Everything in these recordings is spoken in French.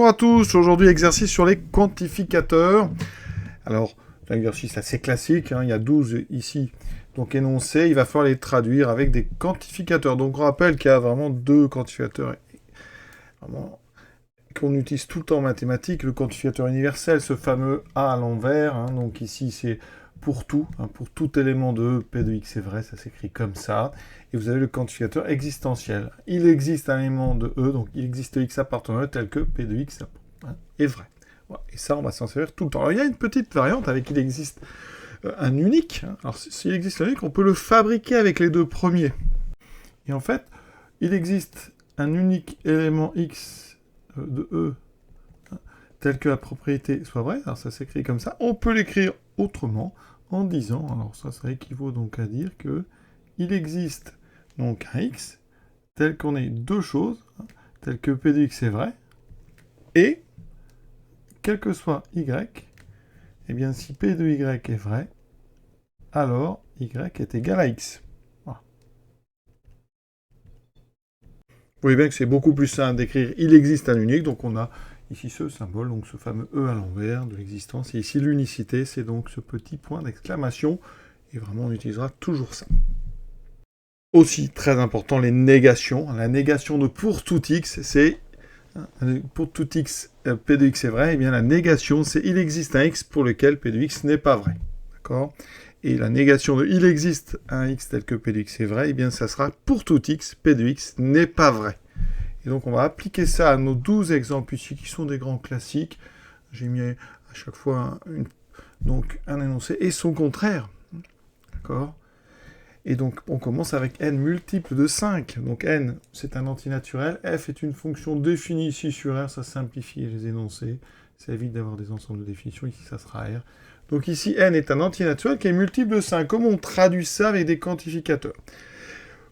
Bonjour à tous, aujourd'hui exercice sur les quantificateurs. Alors, c'est un exercice assez classique, il y a 12 ici, donc énoncés, il va falloir les traduire avec des quantificateurs. Donc on rappelle qu'il y a vraiment deux quantificateurs qu'on utilise tout le temps en mathématiques, le quantificateur universel, ce fameux A à l'envers, donc ici c'est pour tout élément de E, P de X est vrai, ça s'écrit comme ça. Et vous avez le quantificateur existentiel. Il existe un élément de E, donc il existe X appartenant à E tel que P de X est vrai. Voilà. Et ça, on va s'en servir tout le temps. Alors il y a une petite variante avec il existe un unique. Alors s'il existe un unique, on peut le fabriquer avec les deux premiers. Et en fait, il existe un unique élément X de E tel que la propriété soit vraie. Alors ça s'écrit comme ça. On peut l'écrire autrement en disant, alors ça équivaut donc à dire que il existe donc un x tel qu'on ait deux choses, tel que p de x est vrai, et quel que soit y, eh bien si p de y est vrai, alors y est égal à x. Voilà. Vous voyez bien que c'est beaucoup plus simple d'écrire il existe un unique, donc on a ici ce symbole, donc ce fameux E à l'envers de l'existence, et ici l'unicité, c'est donc ce petit point d'exclamation, et vraiment on utilisera toujours ça. Aussi, très important, les négations. La négation de pour tout x, c'est pour tout x, p de x est vrai, et bien la négation, c'est il existe un x pour lequel p de x n'est pas vrai. D'accord ? Et la négation de il existe un x tel que p de x est vrai, et bien ça sera pour tout x, p de x n'est pas vrai. Et donc on va appliquer ça à nos 12 exemples ici, qui sont des grands classiques. J'ai mis à chaque fois donc un énoncé et son contraire. D'accord ? Et donc, on commence avec n multiple de 5. Donc, n, c'est un antinaturel. F est une fonction définie ici sur R. Ça simplifie les énoncés. Ça évite d'avoir des ensembles de définitions. Ici, ça sera R. Donc, ici, n est un antinaturel qui est multiple de 5. Comment on traduit ça avec des quantificateurs ?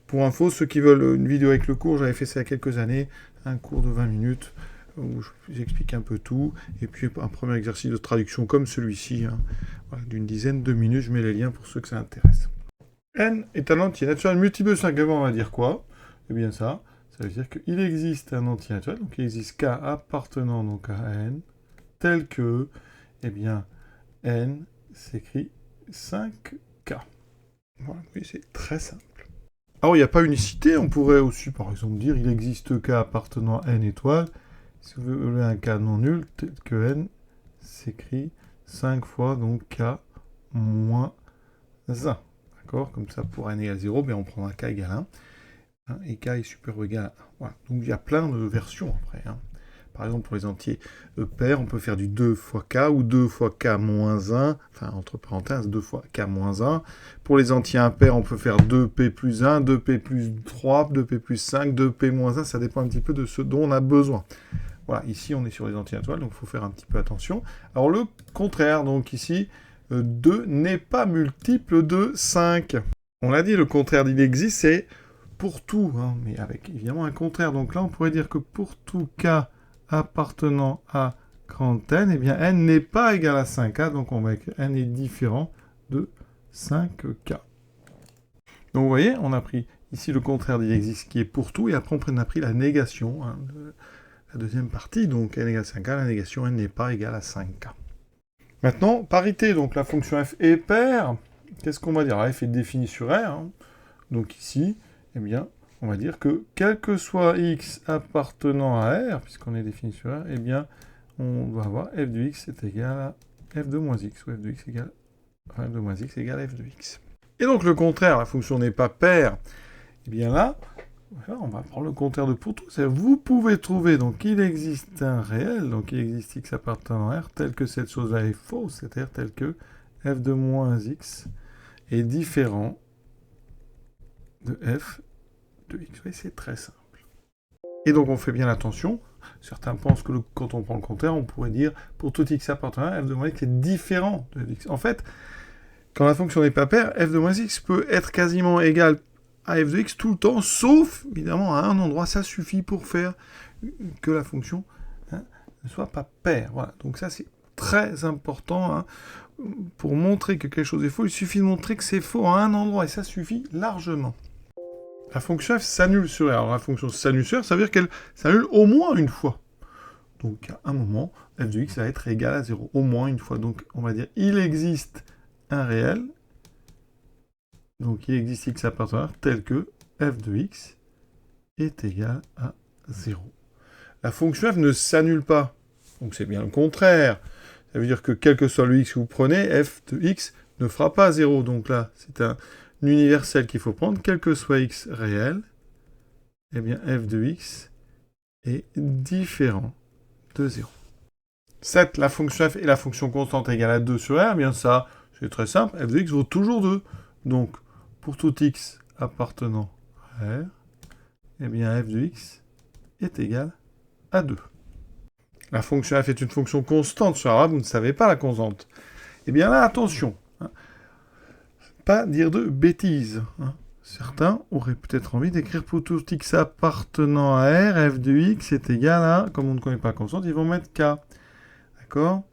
Pour info, ceux qui veulent une vidéo avec le cours, j'avais fait ça il y a quelques années. Un cours de 20 minutes où j'explique un peu tout. Et puis, un premier exercice de traduction comme celui-ci, voilà, d'une dizaine de minutes. Je mets les liens pour ceux que ça intéresse. N est un antinaturel multiple de 5. On va dire quoi ? Eh bien ça veut dire qu'il existe un antinaturel, donc il existe K appartenant donc à N, tel que, eh bien, N s'écrit 5K. Voilà, oui, c'est très simple. Alors, il n'y a pas unicité, on pourrait aussi, par exemple, dire il existe K appartenant à N étoiles. Si vous voulez un K non nul, tel que N s'écrit 5 fois, donc K moins 1. Comme ça, pour n égale 0, on prendra k égale 1, et k est supérieur ou égal à 1. Voilà. Donc il y a plein de versions après. Par exemple, pour les entiers pairs, on peut faire du 2 fois k, ou 2 fois k moins 1, enfin entre parenthèses, 2 fois k moins 1. Pour les entiers impairs, on peut faire 2p plus 1, 2p plus 3, 2p plus 5, 2p moins 1, ça dépend un petit peu de ce dont on a besoin. Voilà, ici on est sur les entiers naturels, donc il faut faire un petit peu attention. Alors le contraire, donc ici, 2 n'est pas multiple de 5. On l'a dit, le contraire d'il existe, c'est pour tout, mais avec évidemment un contraire. Donc là, on pourrait dire que pour tout k appartenant à grand N, eh bien n n'est pas égal à 5k, donc on va écrire n est différent de 5k. Donc vous voyez, on a pris ici le contraire d'il existe qui est pour tout, et après on a pris la négation, de la deuxième partie, donc n égale 5k, la négation n n'est pas égale à 5k. Maintenant, parité, donc la fonction f est paire. Qu'est-ce qu'on va dire ? Alors, f est définie sur R. Donc ici, eh bien, on va dire que quel que soit x appartenant à R, puisqu'on est défini sur R, eh bien, on va avoir f de x est égal à f de moins x, ou f de x égale f de moins x égale f de x. Et donc le contraire, la fonction n'est pas paire, eh bien là, on va prendre le contraire de pour tout. Vous pouvez trouver, donc il existe un réel, donc il existe x appartenant à R, tel que cette chose-là est fausse, c'est-à-dire tel que f de moins x est différent de f de x. Vous voyez, c'est très simple. Et donc on fait bien attention. Certains pensent que quand on prend le contraire, on pourrait dire pour tout x appartenant à R, f de moins x est différent de x. En fait, quand la fonction n'est pas paire, f de moins x peut être quasiment égal à f de x tout le temps, sauf, évidemment, à un endroit, ça suffit pour faire que la fonction ne soit pas paire. Voilà, donc ça, c'est très important. Pour montrer que quelque chose est faux, il suffit de montrer que c'est faux à un endroit, et ça suffit largement. La fonction f s'annule sur R. Alors la fonction s'annule sur R, ça veut dire qu'elle s'annule au moins une fois. Donc à un moment, f de x va être égal à 0, au moins une fois. Donc on va dire il existe un réel, donc il existe x appartenant à R tel que f de x est égal à 0. La fonction f ne s'annule pas, donc c'est bien le contraire. Ça veut dire que quel que soit le x que vous prenez, f de x ne fera pas 0. Donc là, c'est un universel qu'il faut prendre, quel que soit x réel, eh bien f de x est différent de 0. 7, la fonction f est la fonction constante égale à 2 sur R, eh bien ça, c'est très simple, f de x vaut toujours 2. Donc, pour tout x appartenant à R, eh bien f de x est égal à 2. La fonction f est une fonction constante sur R, vous ne savez pas la constante. Eh bien là, attention, pas dire de bêtises. Certains auraient peut-être envie d'écrire pour tout x appartenant à R, f de x est égal à, comme on ne connaît pas la constante, ils vont mettre k. D'accord?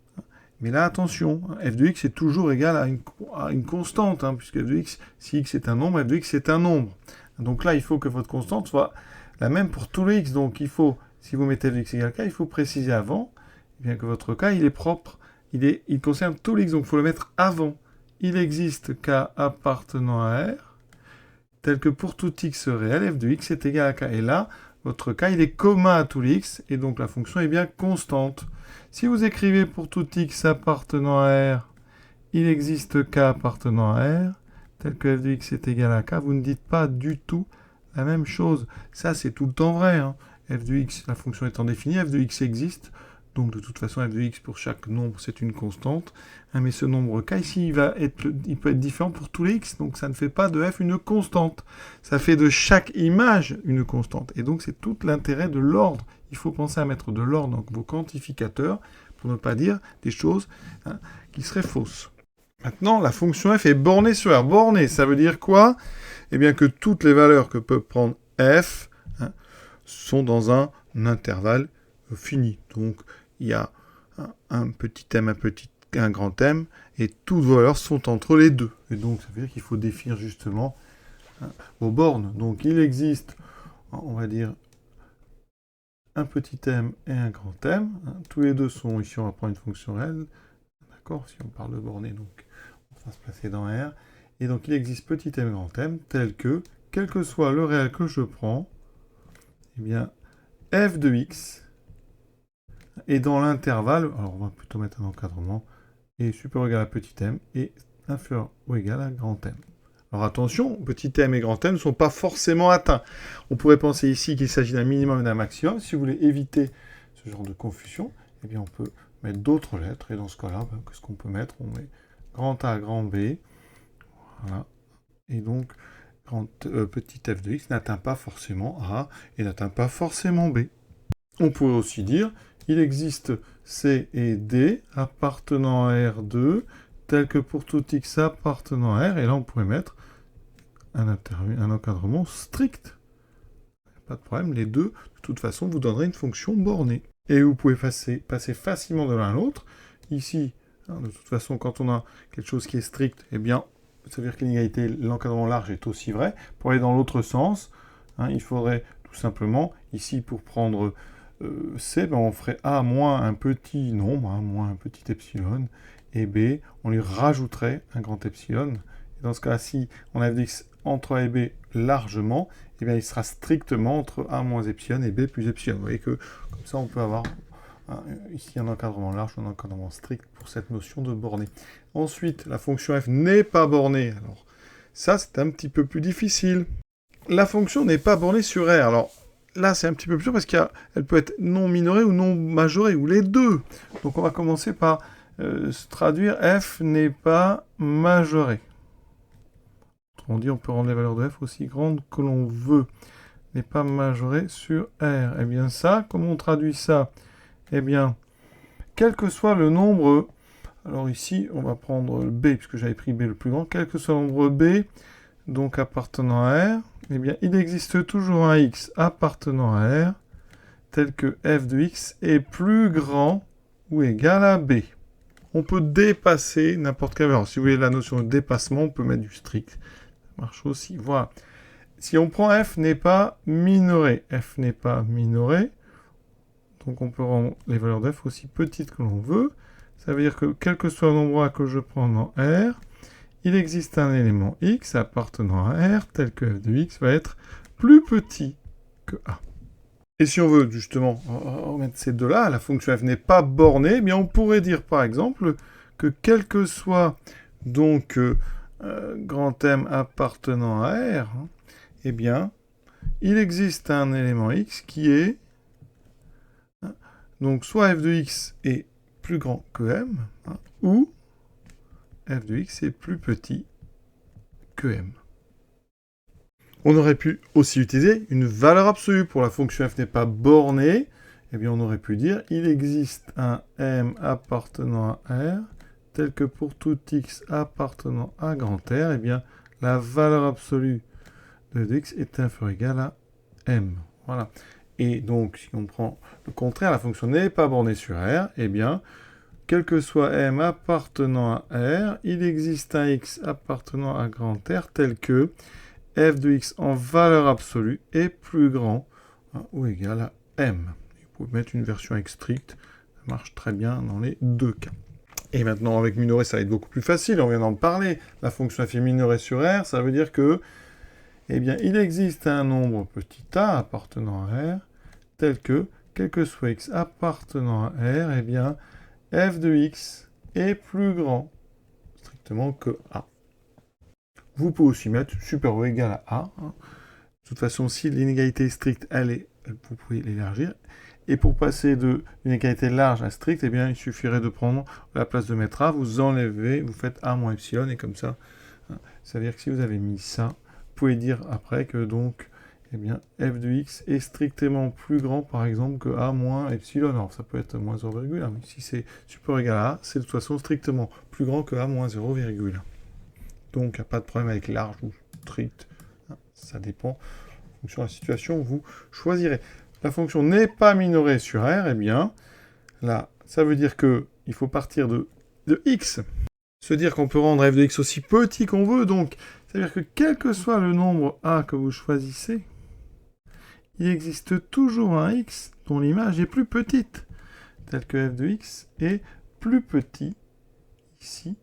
Mais là, attention, f de x est toujours égal à une constante, puisque f de x, si x est un nombre, f de x est un nombre. Donc là, il faut que votre constante soit la même pour tous les x. Donc il faut, si vous mettez f de x égale k, il faut préciser avant, bien que votre k, il est propre, il concerne tous les x, donc il faut le mettre avant. Il existe k appartenant à R, tel que pour tout x réel, f de x est égal à k. Et là, votre k, il est commun à tous les x, et donc la fonction est bien constante. Si vous écrivez pour tout x appartenant à R, il existe k appartenant à R, tel que f de x est égal à k, vous ne dites pas du tout la même chose. Ça, c'est tout le temps vrai. F de x, la fonction étant définie, f de x existe. Donc, de toute façon, f de x pour chaque nombre, c'est une constante. Mais ce nombre k, ici, il peut être différent pour tous les x. Donc, ça ne fait pas de f une constante. Ça fait de chaque image une constante. Et donc, c'est tout l'intérêt de l'ordre. Il faut penser à mettre de l'ordre dans vos quantificateurs pour ne pas dire des choses qui seraient fausses. Maintenant, la fonction f est bornée sur R. Bornée, ça veut dire quoi? Eh bien que toutes les valeurs que peut prendre f sont dans un intervalle fini. Donc, il y a un petit m, un grand m, et toutes vos valeurs sont entre les deux. Et donc, ça veut dire qu'il faut définir justement vos bornes. Donc, il existe, on va dire, un petit m et un grand m. Tous les deux sont, ici on va prendre une fonction réelle. D'accord? Si on parle de bornée, donc on va se placer dans R. Et donc il existe petit m, grand m, tel que, quel que soit le réel que je prends, eh bien, f de x est dans l'intervalle, alors on va plutôt mettre un encadrement, est supérieur ou égal à petit m et inférieur ou égal à grand m. Alors attention, petit m et grand m ne sont pas forcément atteints. On pourrait penser ici qu'il s'agit d'un minimum et d'un maximum. Si vous voulez éviter ce genre de confusion, eh bien on peut mettre d'autres lettres. Et dans ce cas-là, qu'est-ce qu'on peut mettre? On met grand A, grand B. Voilà. Et donc, petit f de x n'atteint pas forcément A et n'atteint pas forcément B. On pourrait aussi dire, il existe C et D appartenant à R2, tel que pour tout x appartenant à R, et là on pourrait mettre un encadrement strict. Pas de problème, les deux, de toute façon, vous donnerez une fonction bornée. Et vous pouvez passer facilement de l'un à l'autre. Ici, de toute façon, quand on a quelque chose qui est strict, eh bien, ça veut dire que l'inégalité, l'encadrement large est aussi vrai. Pour aller dans l'autre sens, il faudrait tout simplement, ici, pour prendre C, on ferait A moins un petit nombre, moins un petit epsilon, et B, on lui rajouterait un grand epsilon. Et dans ce cas-là, si on a x entre A et B largement, eh bien, il sera strictement entre A moins epsilon et B plus epsilon. Vous voyez que, comme ça, on peut avoir ici un encadrement large ou un encadrement strict pour cette notion de bornée. Ensuite, la fonction f n'est pas bornée. Alors, ça, c'est un petit peu plus difficile. La fonction n'est pas bornée sur R. Alors, là, c'est un petit peu plus dur parce qu'elle peut être non minorée ou non majorée, ou les deux. Donc, on va commencer par se traduire f n'est pas majorée. Autrement dit, on peut rendre les valeurs de f aussi grandes que l'on veut. N'est pas majorée sur R. Eh bien, ça, comment on traduit ça? Eh bien, quel que soit le nombre... Alors ici, on va prendre B, puisque j'avais pris B le plus grand. Quel que soit le nombre B, donc appartenant à R, eh bien, il existe toujours un x appartenant à R, tel que f de x est plus grand ou égal à B. On peut dépasser n'importe quelle valeur. Si vous voulez la notion de dépassement, on peut mettre du strict. Ça marche aussi. Voilà. Si on prend f n'est pas minoré, f n'est pas minoré, Donc on peut rendre les valeurs de f aussi petites que l'on veut. Ça veut dire que quel que soit le nombre a que je prends dans R, il existe un élément x appartenant à R tel que f de x va être plus petit que a. Et si on veut justement remettre ces deux-là, la fonction f n'est pas bornée, eh bien on pourrait dire par exemple que quel que soit donc grand M appartenant à R, eh bien il existe un élément x qui est donc soit f de x est plus grand que m, ou f de x est plus petit que m. On aurait pu aussi utiliser une valeur absolue pour la fonction f n'est pas bornée. Eh bien, on aurait pu dire il existe un m appartenant à R tel que pour tout x appartenant à grand R, eh bien, la valeur absolue de f de x est inférieure ou égale à m. Voilà. Et donc, si on prend le contraire, la fonction n'est pas bornée sur R, eh bien, quel que soit m appartenant à R, il existe un x appartenant à grand R tel que f de x en valeur absolue est plus grand ou égal à m. Vous pouvez mettre une version stricte, ça marche très bien dans les deux cas. Et maintenant, avec minoré, ça va être beaucoup plus facile, on vient d'en parler. La fonction f est minorée sur R, ça veut dire que, eh bien, il existe un nombre petit a appartenant à R, tel que, quel que soit x appartenant à R, eh bien, f de x est plus grand, strictement, que a. Vous pouvez aussi mettre supérieur ou égal à a. De toute façon, si l'inégalité est stricte, vous pouvez l'élargir. Et pour passer d'une égalité large à stricte, eh bien, il suffirait de prendre la place de mettre a, vous enlevez, vous faites a moins epsilon, et comme ça, ça veut dire que si vous avez mis ça, vous pouvez dire après que donc, eh bien, f de x est strictement plus grand, par exemple, que a moins epsilon. Alors, ça peut être moins 0,1, mais si c'est supérieur ou égal à a, c'est de toute façon strictement plus grand que a moins 0,1. Donc, il n'y a pas de problème avec large ou strict. Ça dépend. En fonction de la situation, vous choisirez. La fonction n'est pas minorée sur R, eh bien, là, ça veut dire qu'il faut partir de x. Se dire qu'on peut rendre f de x aussi petit qu'on veut, donc, ça veut dire que quel que soit le nombre a que vous choisissez, il existe toujours un x dont l'image est plus petite, tel que f de x est plus petit ici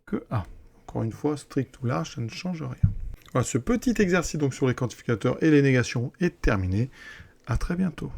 que a. Encore une fois, strict ou large, ça ne change rien. Voilà, ce petit exercice donc sur les quantificateurs et les négations est terminé. À très bientôt.